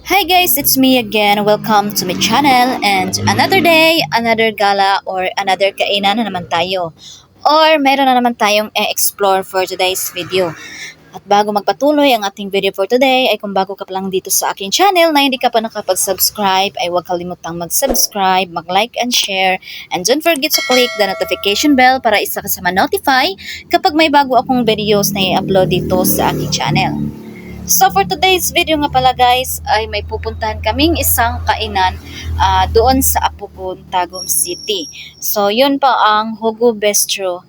Hi guys, it's me again. Welcome to my channel and another day, another gala or another kainan na naman tayo. Or meron na naman tayong explore for today's video. At bago magpatuloy ang ating video for today, ay kung bago ka pa lang dito sa aking channel na hindi ka pa nakapag-subscribe, ay huwag kalimutang mag-subscribe, mag-like and share. And don't forget to click the notification bell para isa ka sa ma-notify kapag may bago akong videos na i-upload dito sa aking channel. So for today's video nga pala guys, ay may pupuntahan kaming isang kainan doon sa Apukon, Tagum City. So yun pa ang Hugo Bistro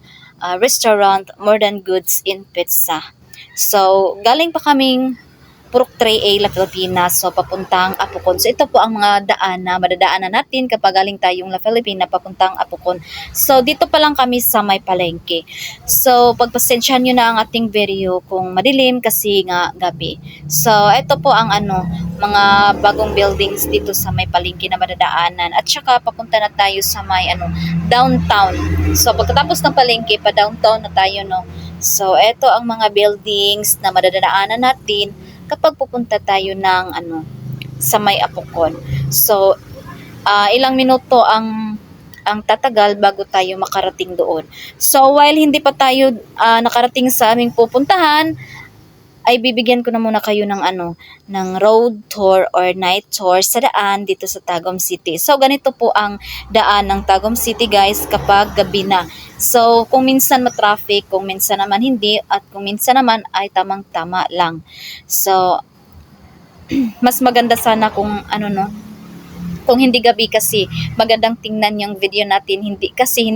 Restaurant, Modern Goods in Pizza. So galing pa kaming Purok 3A, La Filipinas, so papuntang Apukon. So ito po ang mga daan na madadaanan natin kapag galing tayong La Filipina papuntang Apukon. So dito pa lang kami sa may palengke. So pagpasensyahan nyo na ang ating video kung madilim kasi nga gabi. So ito po ang mga bagong buildings dito sa may palengke na madadaanan. At saka papunta na tayo sa may downtown. So pagkatapos ng palengke, pa downtown na tayo, no. So ito ang mga buildings na madadaanan natin kapag pupunta tayo ng sa may Apukon. So ilang minuto ang tatagal bago tayo makarating doon. So while hindi pa tayo nakarating sa aming pupuntahan, ay bibigyan ko na muna kayo ng ng road tour or night tour sa daan dito sa Tagum City. So ganito po ang daan ng Tagum City guys kapag gabi na. So kung minsan ma-traffic, kung minsan naman hindi, at kung minsan naman ay tamang-tama lang. So mas maganda sana kung kung hindi gabi kasi magandang tingnan yung video natin, hindi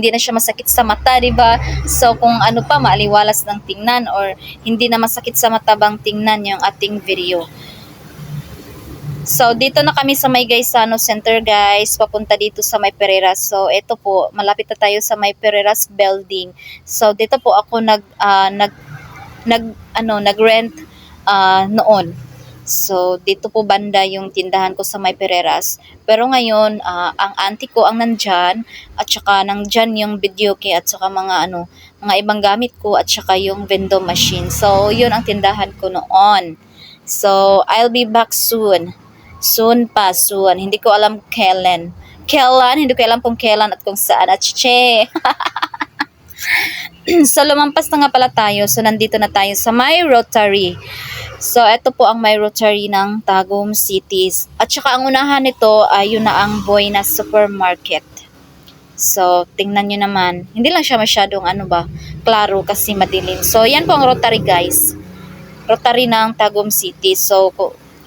na siya masakit sa mata, di ba? So kung maaliwalas ng tingnan or hindi na masakit sa mata bang tingnan yung ating video. So dito na kami sa may Gaisano Center guys, papunta dito sa may Pereiras. So ito po, malapit na tayo sa may Pereiras building. So dito po ako nag-rent noon. So, dito po banda yung tindahan ko sa may Pereiras. Pero ngayon, ang auntie ko ang nandyan, at saka nandyan yung videoke, at saka mga ibang gamit ko, at saka yung vending machine. So, yun ang tindahan ko noon. So, I'll be back soon. Soon. Hindi ko alam kailan. Hindi ko alam kung kailan at kung saan. At So, lumampas na nga pala tayo. So, nandito na tayo sa may Rotary. So, ito po ang may Rotary ng Tagum City. At saka ang unahan nito ay yun na ang Buenas Supermarket. So, tingnan nyo naman. Hindi lang siya masyadong klaro kasi madilim. So, yan po ang Rotary guys. Rotary ng Tagum City. So,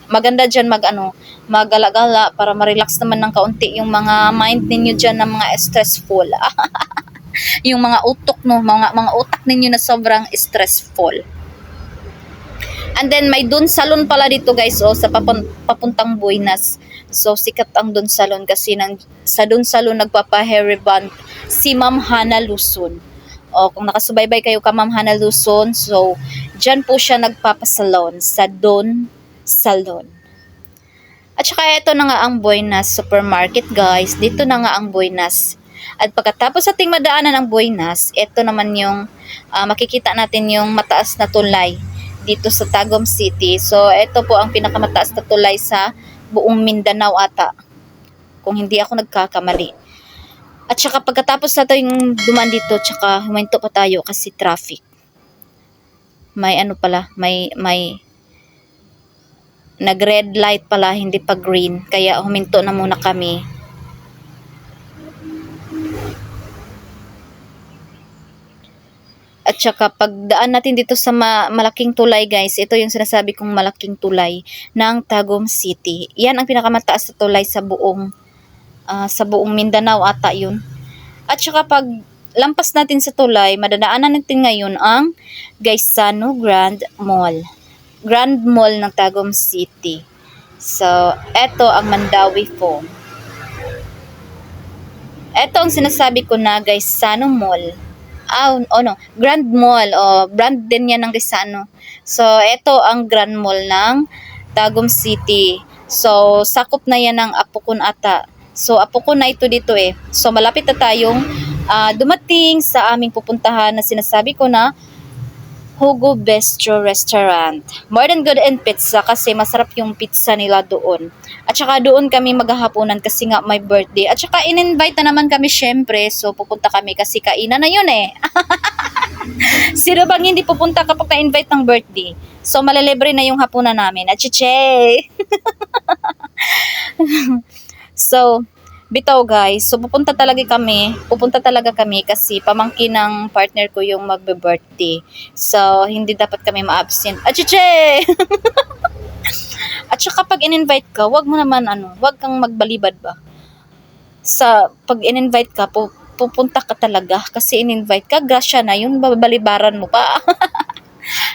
maganda dyan magala-gala para ma-relax naman ng kaunti yung mga mind ninyo dyan na mga stressful. Yung mga utok, mga utak ninyo na sobrang stressful. And then may Dun Salon pala dito guys, sa papuntang Buenas. So sikat ang Dun Salon kasi sa Dun Salon nagpapa-hair rebond si Ma'am Hana Luzon. Kung nakasubaybay kayo ka Ma'am Hana Luzon, so dyan po siya nagpapasalon sa Dun Salon. At saka ito na nga ang Buenas Supermarket guys. Dito na nga ang Buenas. At pagkatapos ating madaanan ng Buenas, ito naman yung makikita natin yung mataas na tulay dito sa Tagum City. So, ito po ang pinakamataas na tulay sa buong Mindanao ata. Kung hindi ako nagkakamali. At saka pagkatapos natin dumaan dito, tsaka huminto pa tayo kasi traffic. May may nag-red light pala, hindi pa green. Kaya huminto na muna kami. At saka pagdaan natin dito sa malaking tulay guys, ito yung sinasabi kong malaking tulay ng Tagum City. Yan ang pinakamataas na tulay sa buong Mindanao ata yun. At saka pag lampas natin sa tulay, madadaanan natin ngayon ang Gaisano Grand Mall. Grand Mall ng Tagum City. So, eto ang Mandawi Phone. Eto ang sinasabi ko na Gaisano Mall. Grand Mall. Brand din yan ng Gaisano. So, ito ang Grand Mall ng Tagum City. So, sakop na yan ng Apukon ata. So, Apukon na ito dito eh. So, malapit na tayong dumating sa aming pupuntahan na sinasabi ko na Hugo Bistro Restaurant. More than good and pizza kasi masarap yung pizza nila doon. At saka doon kami maghahaponan kasi nga my birthday. At saka in-invite na naman kami syempre. So pupunta kami kasi kainan na yun eh. Sino bang hindi pupunta kapag na-invite ng birthday? So malilibre na yung hapunan namin. At chiche! So, bitaw guys, so pupunta talaga kami kasi pamangkin ng partner ko yung magbe-birthday. So, hindi dapat kami ma-absent. Achiche! At saka pag in-invite ka, wag mo naman wag kang magbalibad ba. Sa pag in-invite ka, pupunta ka talaga kasi in-invite ka, grasya na yun, babalibaran mo pa.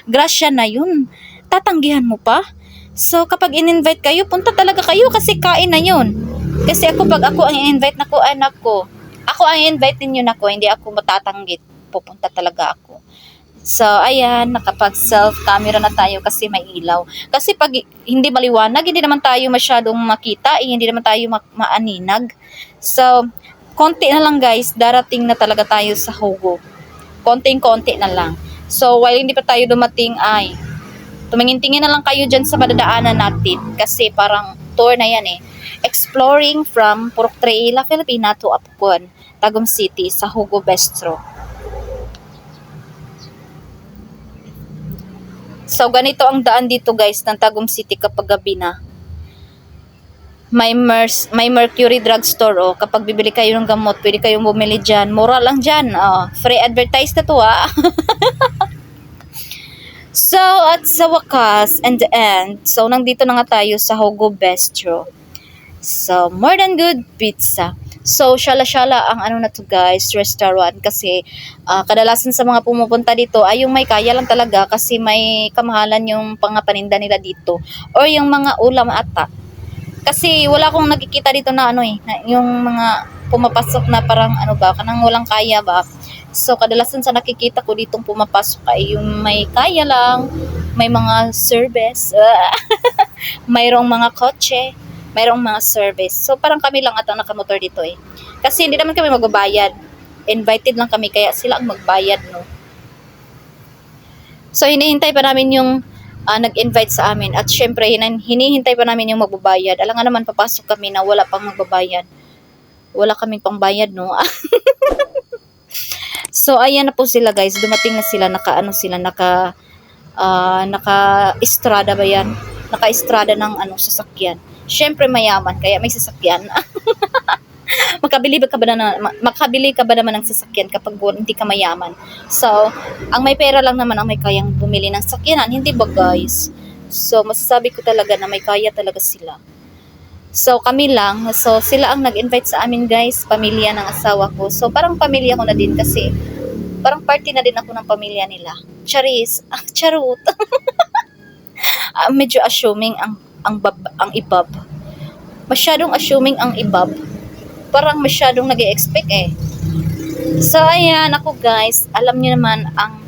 Grasya na yun. Tatanggihan mo pa. So, kapag in-invite kayo, punta talaga kayo kasi kain na yun. Kasi pag ako ang in-invite na ko, anak ko, ako ang in-invite ninyo na ko, hindi ako matatanggit. Pupunta talaga ako. So, ayan, nakapag self-camera na tayo kasi may ilaw. Kasi pag hindi maliwanag, hindi naman tayo masyadong makita, hindi naman tayo maaninag. So, konti na lang guys, darating na talaga tayo sa Hugo. Konting-konti na lang. So, while hindi pa tayo dumating ay, tumingin-tingin na lang kayo dyan sa madadaanan natin. Kasi parang tour na yan eh. Exploring from Purok Treila, Filipina to Apukon, Tagum City sa Hugo Bistro. So, ganito ang daan dito guys ng Tagum City kapag gabi na. May Mercury Drugstore oh. Kapag bibili kayo ng gamot, pwede kayong bumili dyan. Mura lang dyan. Oh. Free advertise na to ah. So, at sa wakas and the end, so nandito na nga tayo sa Hugo Bistro. So, more than good pizza. So, syala-syala ang na to guys, restaurant. Kasi, kadalasan sa mga pumupunta dito ay yung may kaya lang talaga kasi may kamahalan yung pangapaninda nila dito. Or yung mga ulam ata. Kasi, wala akong nakikita dito na na yung mga pumapasok na parang kanang walang kaya ba. So, kadalasan sa nakikita ko ditong pumapasok ay yung may kaya lang, may mga service, mayroong mga kotse, mayroong mga service. So, parang kami lang at ang nakamotor dito eh. Kasi hindi naman kami magbabayad. Invited lang kami, kaya sila ang magbayad, no? So, hinihintay pa namin yung nag-invite sa amin. At syempre, hinihintay pa namin yung magbabayad. Alam nga naman, papasok kami na wala pang magbabayad. Wala kaming pangbayad, no? So, ayan na po sila, guys. Dumating na sila, naka-estrada ba yan? Naka-estrada ng sasakyan. Syempre mayaman, kaya may sasakyan. Makabili ka ba naman ng sasakyan kapag hindi ka mayaman? So, ang may pera lang naman ang may kayang bumili ng sasakyanan, hindi ba guys? So, masasabi ko talaga na may kaya talaga sila. So, kami lang. So, sila ang nag-invite sa amin guys, pamilya ng asawa ko. So, parang pamilya ko na din kasi parang party na din ako ng pamilya nila. Charis, charot. Medyo assuming ang ibab. Masyadong assuming ang ibab. Parang masyadong nag-e-expect eh. So, ayan, ako guys, alam niyo naman, ang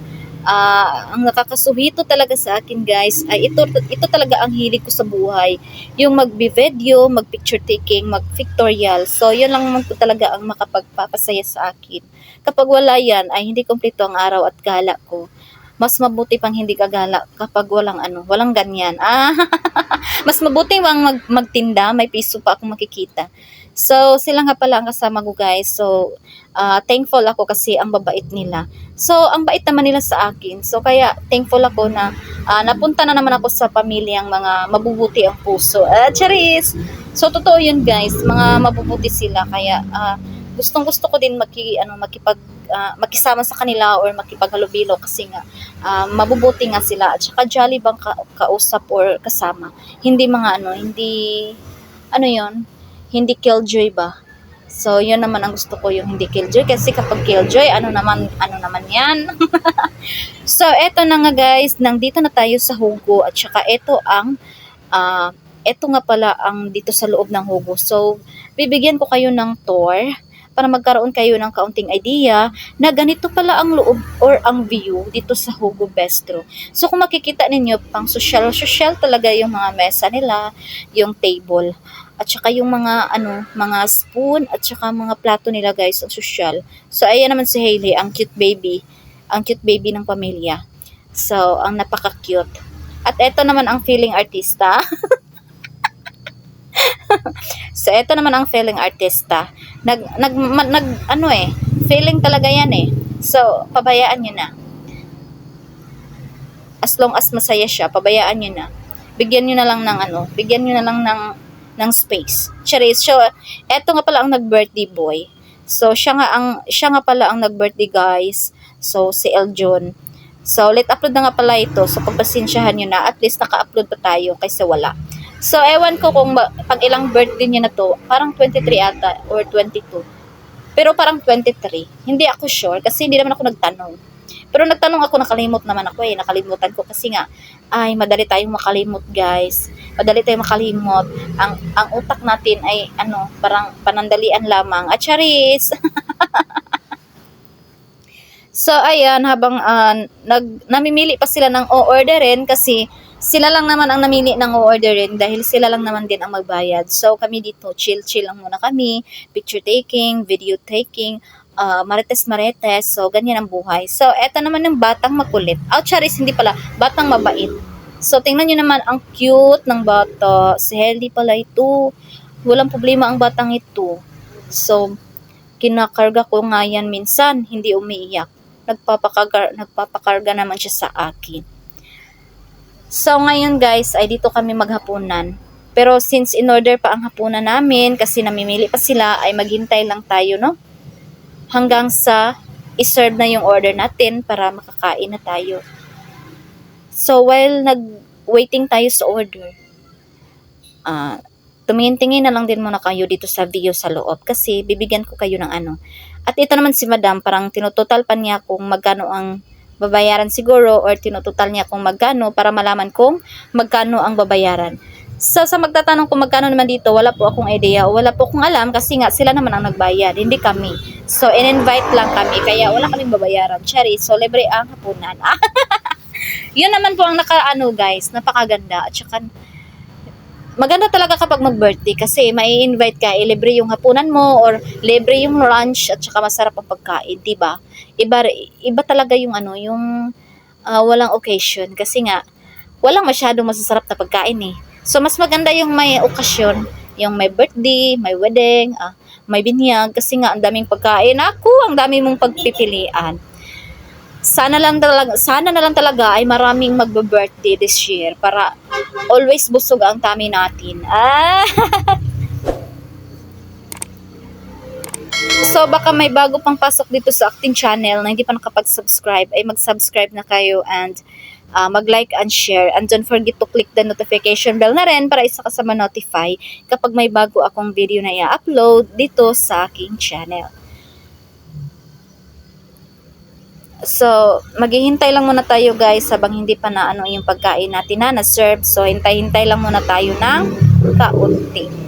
nakakasuhito talaga sa akin guys, ay ito talaga ang hilig ko sa buhay. Yung mag-video, mag-picture taking, mag-pictorial. So, yun lang naman po talaga ang makapagpapasaya sa akin. Kapag wala yan, ay hindi kompleto ang araw at gala ko. Mas mabuti pang hindi kagala kapag walang ganyan. Mas mabuti magtinda, may piso pa akong makikita. So, sila nga pala ang kasama ko guys. So, thankful ako kasi ang babait nila. So, ang bait naman nila sa akin. So, kaya thankful ako na napunta na naman ako sa pamilyang mga mabubuti ang puso. Charis! So, totoo yun guys. Mga mabubuti sila. Kaya, gustong-gusto ko din makisama sa kanila or makipaghalubilo kasi nga mabubuti nga sila at saka jolly bang kausap or kasama. Hindi mga hindi killjoy ba? So, yun naman ang gusto ko, yung hindi killjoy kasi kapag killjoy, ano naman yan? So, eto na nga guys, nandito na tayo sa Hugo at saka eto nga pala ang dito sa loob ng Hugo. So, bibigyan ko kayo ng tour para magkaroon kayo ng kaunting idea na ganito pala ang loob or ang view dito sa Hugo Bistro. So, kung makikita ninyo, pang social talaga yung mga mesa nila, yung table, at saka yung mga spoon, at saka mga plato nila guys, ang social. So, ayan naman si Hailey, ang cute baby ng pamilya. So, ang napaka-cute. At ito naman ang feeling artista. So, ito naman ang feeling artista. Feeling talaga yan eh. So, pabayaan nyo na. As long as masaya siya, pabayaan nyo na. Bigyan nyo na lang ng space. Charis. So, eto nga pala ang nag-birthday boy. So, siya nga pala ang nag-birthday, guys. So, si Eljon. So, let upload na nga pala ito. So, pagpasensyahan nyo na. At least naka-upload pa tayo kaysa wala. So, ewan ko kung pag ilang birthday niya na to. Parang 23 ata or 22. Pero parang 23. Hindi ako sure kasi hindi naman ako nagtanong. Pero nagtanong ako, nakalimot naman ako eh. Nakalimutan ko kasi nga, ay, madali tayong makalimot, guys. Madali tayong makalimot. Ang utak natin ay, parang panandalian lamang. At charis! So, ayan, habang namimili pa sila ng o-orderin kasi sila lang naman ang namili ng o-orderin dahil sila lang naman din ang magbayad. So, kami dito, chill-chill lang muna kami. Picture taking, video taking, marites-marites. So, ganyan ang buhay. So, eto naman yung batang makulit. Charis, hindi pala. Batang mabait. So, tingnan nyo naman ang cute ng bata. Si Helly pala ito. Walang problema ang batang ito. So, kinakarga ko nga yan minsan. Hindi umiiyak. Nagpapakarga naman siya sa akin. So, ngayon guys, ay dito kami maghapunan. Pero since in-order pa ang hapunan namin, kasi namimili pa sila, ay maghintay lang tayo, no? Hanggang sa iserve na yung order natin para makakain na tayo. So, while nag-waiting tayo sa order, tumingin-tingin na lang din muna kayo dito sa video sa loob kasi bibigyan ko kayo ng ano. At ito naman si Madam, parang tinutotal pa niya kung magkano ang babayaran siguro or tinutotal niya kung magkano para malaman kung magkano ang babayaran. So, sa magtatanong kung magkano naman dito, wala po akong idea o wala po akong alam kasi nga sila naman ang nagbayad, hindi kami. So, in-invite lang kami kaya wala kaming babayaran. Cherry, so libre ang hapunan. Yun naman po ang guys, napakaganda. At saka, maganda talaga kapag mag-birthday kasi may invite ka, libre yung hapunan mo or libre yung lunch at saka masarap ang pagkain, diba? Iba talaga yung walang occasion kasi nga walang masyadong masasarap na pagkain eh. So mas maganda yung may okasyon, yung may birthday, may wedding, may binyag kasi nga ang daming pagkain. Ang dami mong pagpipilian. Sana na lang talaga ay maraming magbe-birthday this year para always busog ang tummy natin. So baka may bago pang pasok dito sa ating channel na hindi pa nakapag-subscribe ay mag-subscribe na kayo and mag-like and share. And don't forget to click the notification bell na rin para isa ka sa ma-notify kapag may bago akong video na i-upload dito sa aking channel. So, maghihintay lang muna tayo guys habang hindi pa na yung pagkain natin na serve. So, hintay-hintay lang muna tayo ng kaunti.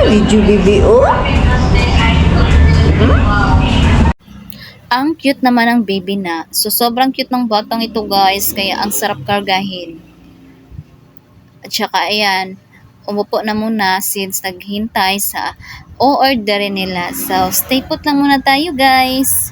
Video baby, Ang cute naman ng baby na. So, sobrang cute ng batang ito guys. Kaya ang sarap kargahin. At saka ayan, umupo na muna since naghintay sa o-orderin nila. So, stay put lang muna tayo guys.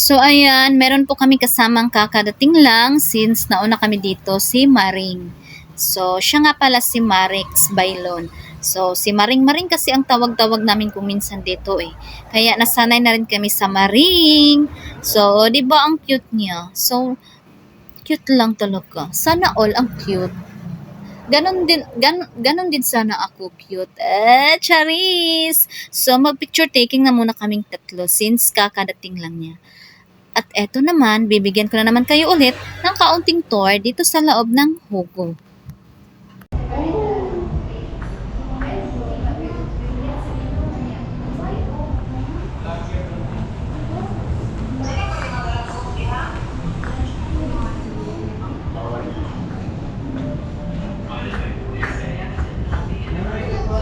So ayan, meron po kami kasamang kakadating lang since nauna kami dito, si Maring. So siya nga pala si Marix Bailon. So si Maring kasi ang tawag-tawag namin kung minsan dito eh. Kaya nasanay na rin kami sa Maring. So 'di ba ang cute niya? So cute lang talaga. Sana all ang cute. Ganon din sana ako cute. Charis! So, mag-picture taking na muna kaming tatlo since kakadating lang niya. At eto naman, bibigyan ko na naman kayo ulit ng kaunting tour dito sa loob ng Hugo.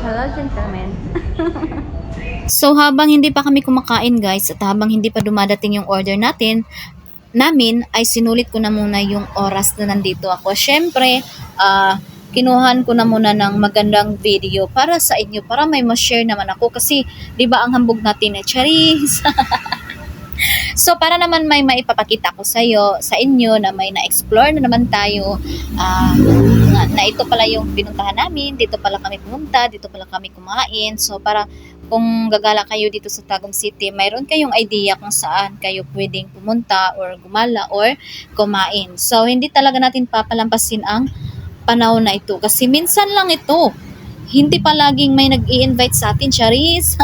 Hello, gentlemen. So habang hindi pa kami kumakain guys at habang hindi pa dumadating yung order namin ay sinulit ko na muna yung oras na nandito ako. Syempre, kinuhan ko na muna ng magandang video para sa inyo para may ma-share naman ako kasi 'di ba ang hambog natin ay charis. So para naman may maipapakita ko sa inyo na may na-explore na naman tayo na ito pala yung pinuntahan namin, dito pala kami pumunta, dito pala kami kumain. So para kung gagala kayo dito sa Tagum City, mayroon kayong idea kung saan kayo pwedeng pumunta or gumala or kumain. So hindi talaga natin papalampasin ang panahon na ito kasi minsan lang ito. Hindi palaging may nag-i-invite sa atin, Charis.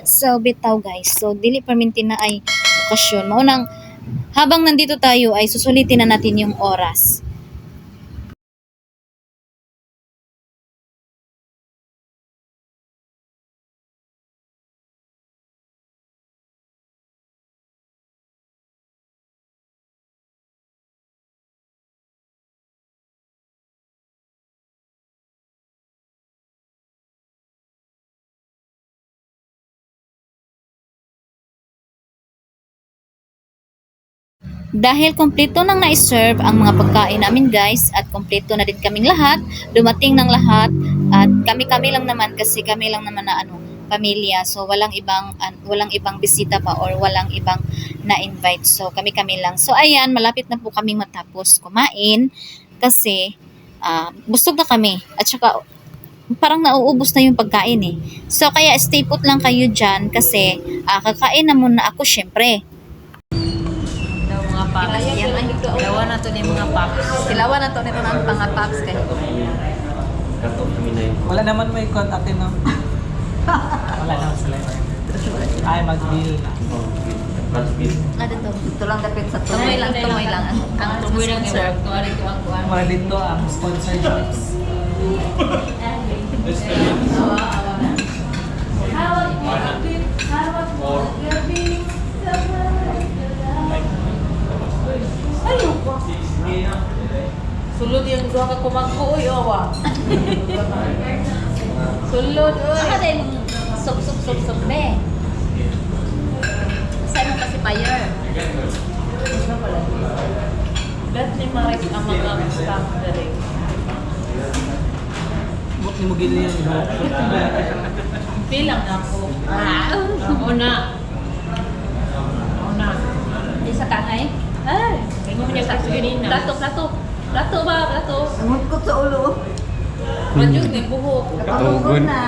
So, bitaw guys. So, dili permintin na ay okasyon. Maunang, habang nandito tayo ay susulitin na natin yung oras. Dahil kumpleto nang na-serve ang mga pagkain namin guys at kumpleto na din kaming lahat, dumating ng lahat at kami-kami lang naman kasi kami lang naman na pamilya. So walang ibang bisita pa or walang ibang na-invite. So kami-kami lang. So ayan, malapit na po kaming matapos kumain kasi busog na kami at saka parang nauubos na yung pagkain eh. So kaya stay put lang kayo dyan kasi kakain na muna ako syempre. Mga paps. Yan ay ilawan na to ni mga paps. Ilawan na to nito ng mga paps kay. Wala naman may contact no? Wala naman sila. Ay, mag-bill na. Ito lang dapat sa tumoy lang. Ang tumoy lang serve. Tuwari ko ang kuhan. Mga dito ang sponsorships. Sulod yung doha ka kumangko uy awa. Sulod uy. Saka din, sup me. Saan mo kasi payer? Bet ni Maris ang mga staff dere. Buk ni mo gili yan. Bilang ako. Una. Di sa kanay? Ay, kanya mo niya sa ganina. Plato ba? Samot ko sa ulo. Radyo ni buhok. Katulog na.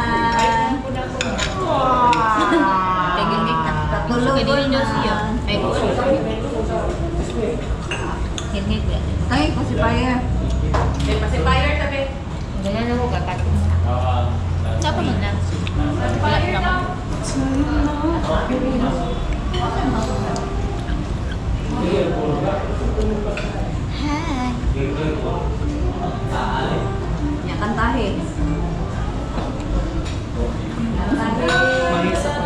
Tingin na. Katulog na. Ay, hingit ya. Tay, ko si Paya. May pacifier tabi. Ganyan ako katak. Sapa man lang. Hi. Yan, kantahe. Mahisa pa.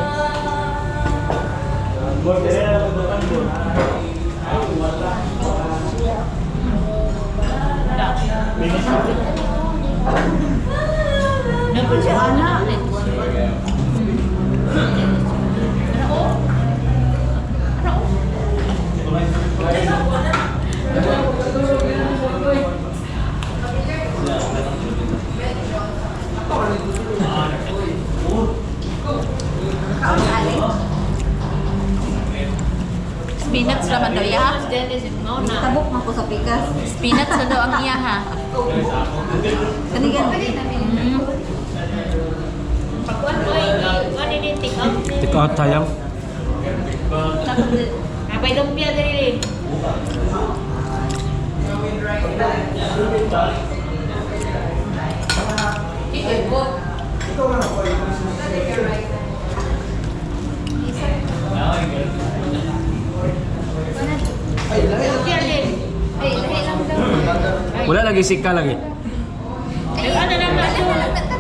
Si Ana. pikas. Spinach na daw ang iya ha. Kanigan. Take out sayang. Apa lumpia dari? Wala lagi sika lagi.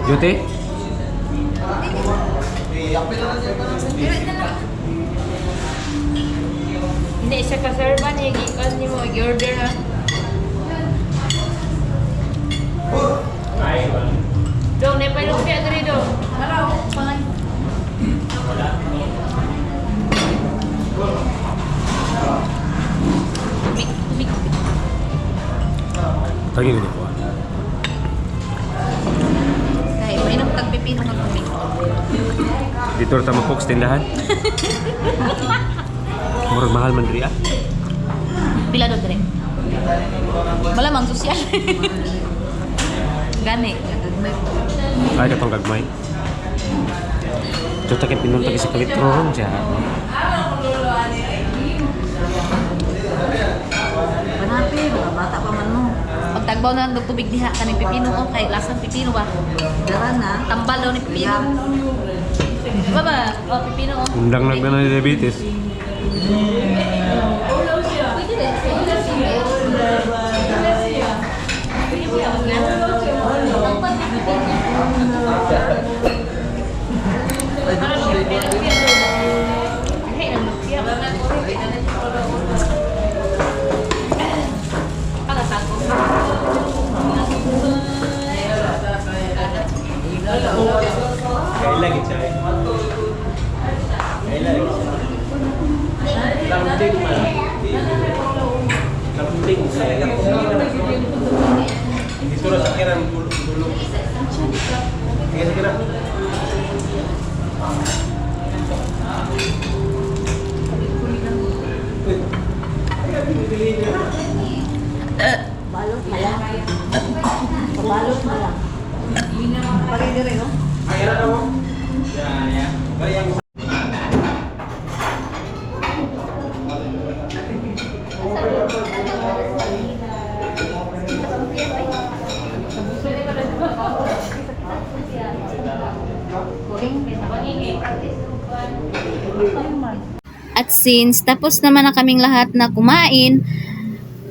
Jute? Hindi siya kaserban, igikan ni mo, i-order ha. Dong, na pa lumpia dari dong. Lagi gini ko. Kaya, mainom tagpipino ng tumig. Dito ta mapoks tindahan. Murag mahal man diri ah. Pila daw dire? Malamang sosyal. Gani. Ay katong gagmay. Ito takin pinunta sa kalitron siya. Panapi, mga bata pa man mo. Pagtagbaw na ng tubig diha kaning pipino ko kay lasang pipino ba? Dara na. Tambal daw ni pipino. Ba ba? O pipino o. Undang na ng diabetes. Kaya lagi siya. Kaya lagi siya. Lambing man. Lambing saya. Dito ra sa kiran dulong. Sige sige na. Balot na lang. Balot na lang. Pari dire, no? Ayan na mo. Ya. Bayang At since tapos naman na kaming lahat na kumain,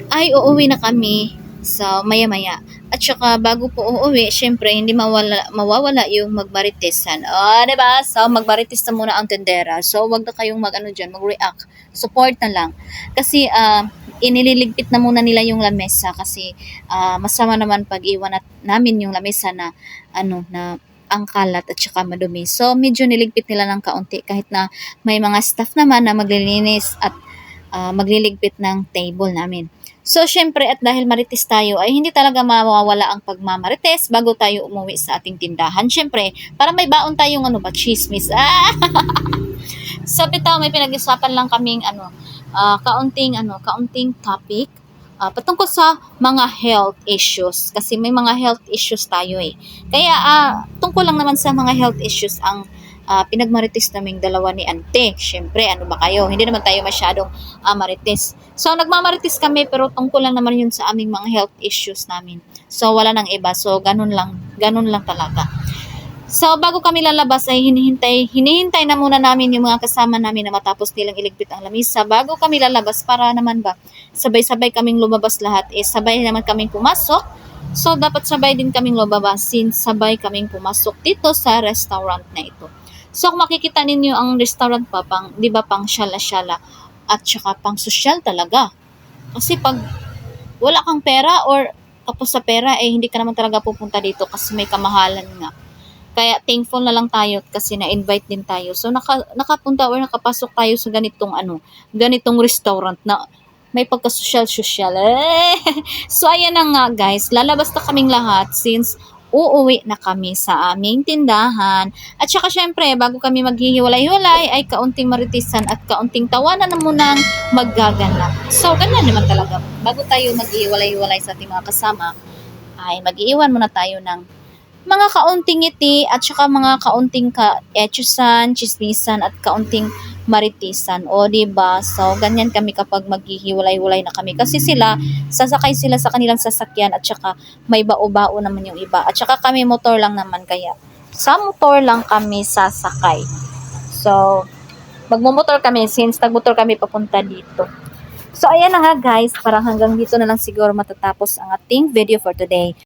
ay uuwi na kami sa maya-maya. At saka bago po uuwi, syempre hindi mawawala yung magmaritesan. Diba? So magmarites na muna ang tendera. So wag na kayong mag-react. Support na lang. Kasi inililigpit na muna nila yung lamesa kasi masama naman pag iwan namin yung lamesa na na ang kalat at saka madumi. So medyo niligpit nila ng kaunti kahit na may mga staff naman na maglilinis at magliligpit ng table namin. So, syempre, at dahil marites tayo, ay hindi talaga mawawala ang pagmamarites bago tayo umuwi sa ating tindahan. Syempre, para may baon tayong chismis. So, bitaw, may pinag-isapan lang kaming kaunting topic patungkol sa mga health issues. Kasi may mga health issues tayo eh. Kaya, tungkol lang naman sa mga health issues ang pinagmarites naming dalawa ni Ante. Syempre, ano ba kayo? Hindi naman tayo masyadong marites. So, nagmamarites kami pero tungkol lang naman yun sa aming mga health issues namin. So, wala nang iba. So, ganun lang talaga. So, bago kami lalabas ay hinihintay na muna namin yung mga kasama namin na matapos nilang iligpit ang lamisa. Bago kami lalabas, para naman ba, sabay-sabay kaming lumabas lahat. Sabay naman kaming pumasok. So, dapat sabay din kaming lumabas since sabay kaming pumasok dito sa restaurant na ito. So, kung makikita ninyo ang restaurant pa, di ba, pang syala-syala at saka pang sosyal talaga. Kasi pag wala kang pera or tapos sa pera, hindi ka naman talaga pupunta dito kasi may kamahalan nga. Kaya thankful na lang tayo kasi na-invite din tayo. So, nakapunta or nakapasok tayo sa ganitong restaurant na may pagka-social-social. So, ayan na nga guys. Lalabas na kaming lahat since uuwi na kami sa aming tindahan. At saka syempre, bago kami maghihiwalay-hiwalay, ay kaunting maritisan at kaunting tawanan na munang maggaganap. So, ganyan naman talaga. Bago tayo maghihiwalay-hiwalay sa ating mga kasama, ay mag-iiwan muna tayo ng mga kaunting ngiti at saka mga kaunting ka-etchusan, chismisan at kaunting maritisan. O, diba? So, ganyan kami kapag maghihiwalay-hiwalay na kami. Kasi sasakay sila sa kanilang sasakyan at saka may bao-bao naman yung iba. At saka kami motor lang naman kaya. Sa motor lang kami sasakay. So, magmumotor kami since nagmotor kami papunta dito. So, ayan na nga guys. Parang hanggang dito na lang siguro matatapos ang ating video for today.